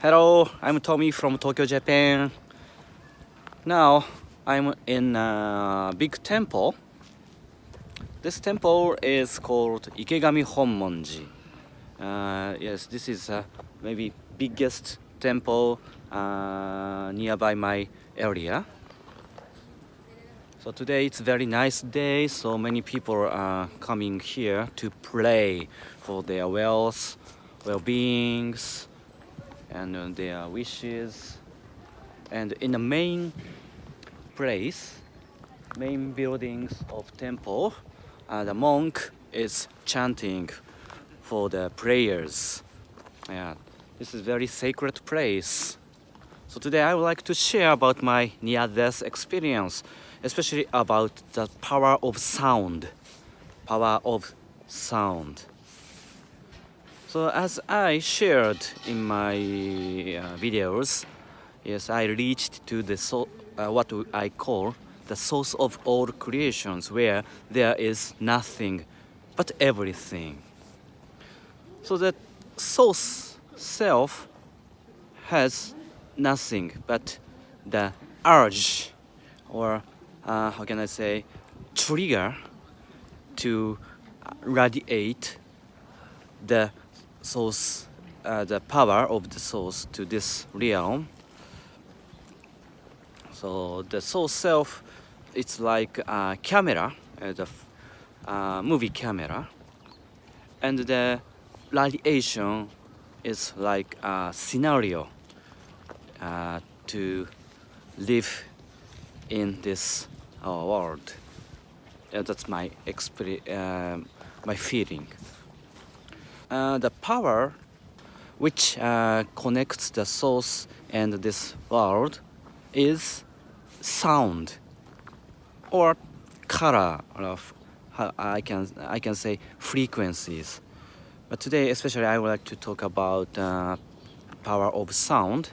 Hello, I'm Tommy from Tokyo, Japan. Now I'm in a big temple. This temple is called Ikegami Honmonji. Yes, this is maybe biggest temple nearby my area. So today it's a very nice day, so many people are coming here to pray for their well-beings, and their wishes. And in the main place, main buildings of temple, the monk is chanting for the prayers. Yeah, this is very sacred place. So today I would like to share about my near-death experience, especially about the power of sound. Power of sound. So as I shared in my videos, yes, I reached to the what I call the source of all creations, where there is nothing but everything. So that source self has nothing but the urge, or how can I say, trigger to radiate the source, the power of the source to this realm. So the soul self, it's like a camera, the movie camera, and the radiation is like a scenario to live in this world. That's my my feeling. The power which connects the source and this world is sound or color of I can say frequencies. But today especially I would like to talk about power of sound.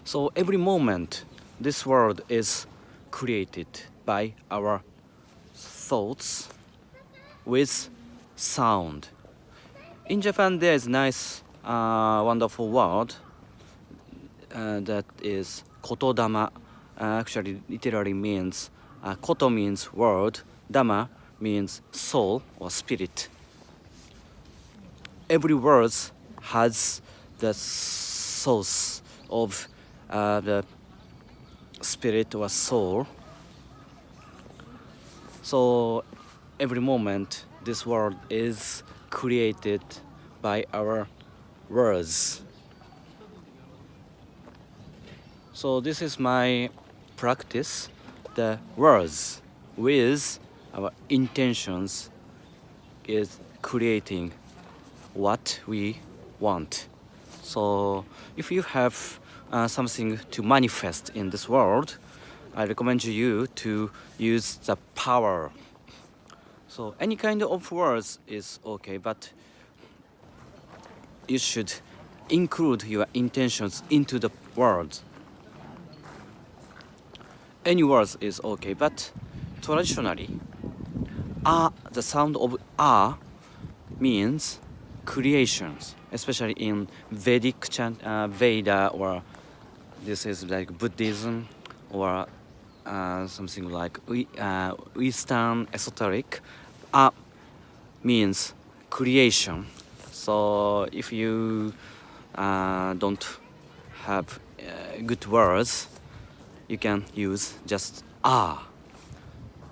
So every moment this world is created by our thoughts with sound. In Japan there is nice wonderful word that is kotodama. Actually literally means koto means word, dama means soul or spirit. Every word has the source of the spirit or soul. So every moment this world is created by our words. So this is my practice. The words with our intentions is creating what we want. So if you have something to manifest in this world, I recommend you to use the power. So any kind of words is okay, but you should include your intentions into the words. Any words is okay, but traditionally, the sound of means creations, especially in Vedic Veda, or this is like Buddhism, or something like Eastern esoteric. Means creation. So if you don't have good words, you can use just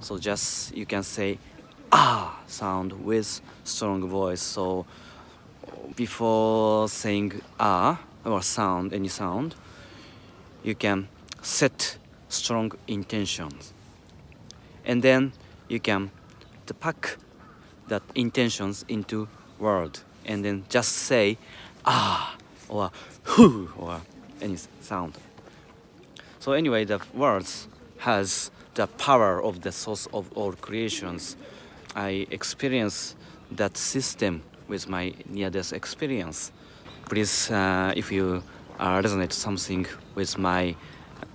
so just you can say sound with strong voice. So before saying or sound, any sound, you can set strong intentions, and then you can pack that intentions into word, and then just say or who or any sound. So anyway, the words has the power of the source of all creations. I experience that system with my near-death experience. Please, if you resonate something with my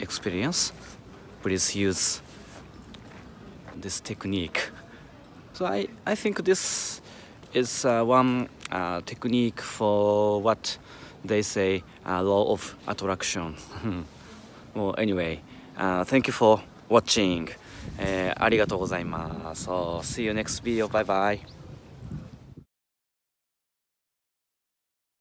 experience, please use this technique. So I think this is one technique for what they say law of attraction. Well, anyway, thank you for watching. ありがとうございます。So see you next video. Bye bye.